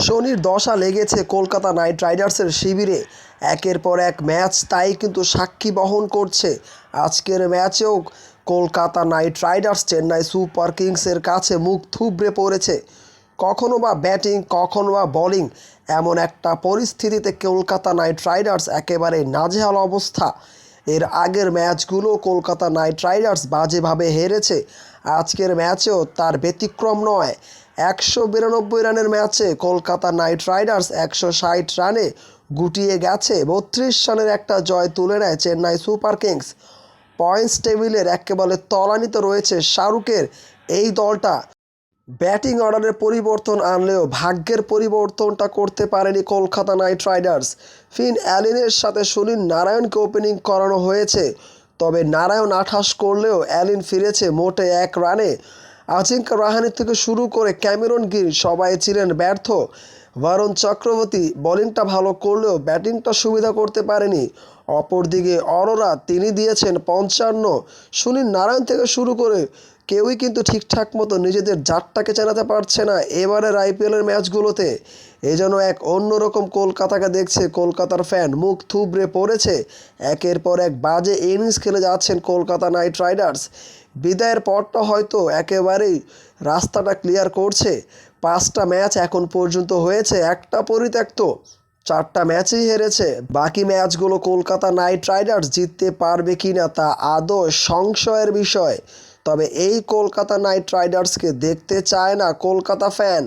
শনির দশা লেগেছে কলকাতা নাইট রাইডার্সের শিবিরে। একের পর এক ম্যাচ তাই কিন্তু সাক্ষী বহন করছে। আজকের ম্যাচেও Kolkata Knight Riders Chennai Super কিংসের কাছে মুখ থুবড়ে পড়েছে। কখনো বা ব্যাটিং, কখনো বা বোলিং, এমন একটা পরিস্থিতিতে কলকাতা নাইট রাইডার্স একেবারে নাজেহাল অবস্থা। এর আগের ম্যাচগুলো কলকাতা নাইট রাইডার্স বাজেভাবে হেরেছে, আজকের ম্যাচেও তার ব্যতিক্রম নয়। 192 রানের ম্যাচে কলকাতা নাইট রাইডার্স 160 রানে গুটিয়ে গেছে। 32 রানের একটা জয় তুলে নেয় চেন্নাই সুপার কিংস। পয়েন্টস টেবিলের একেবারে তলানিতে রয়েছে শাহরুখের এই দলটা। ব্যাটিং অর্ডারের পরিবর্তন আনলেও ভাগ্যের পরিবর্তনটা করতে পারেনি কলকাতা নাইট রাইডার্স। ফিন অ্যালিনের সাথে সুনীল নারায়ণকে ওপেনিং করানো হয়েছে, তবে নারায়ণ 28 করলেও অ্যালিন ফিরেছে মোটে 1 রানে। আজিঙ্কা রাহানে থেকে শুরু করে ক্যামেরন গিল সবাই ছিলেন ব্যর্থ। বরুণ চক্রবর্তী বোলিংটা ভালো করলেও ব্যাটিংটা সুবিধা করতে পারেনি। অপরদিকে অরোরা তিনি দিয়েছেন 55। সুনীল নারায়ণ থেকে শুরু করে কেউই কিন্তু ঠিকঠাক মতো নিজেদের জাতটাকে চালাতে পারছে না এবারের আইপিএলের ম্যাচগুলোতে। এই জন্য এক অন্যরকম কলকাতাকে দেখছে কলকাতার ফ্যান, মুখ থুবড়ে পড়েছে। একের পর এক বাজে ইনিংস খেলে যাচ্ছেন কলকাতা নাইট রাইডার্স। বিদায়ের পরটা হয়তো একেবারেই রাস্তাটা ক্লিয়ার করছে। 5টা ম্যাচ এখন পর্যন্ত হয়েছে, একটা পরিত্যক্ত। 4টা ম্যাচই হেরেছে। বাকি ম্যাচগুলো কলকাতা নাইট রাইডার্স জিততে পারবে কিনা তা আদৌ সংশয়ের বিষয়। তবে এই কলকাতা নাইট রাইডার্সকে দেখতে চায় না কলকাতা ফ্যান।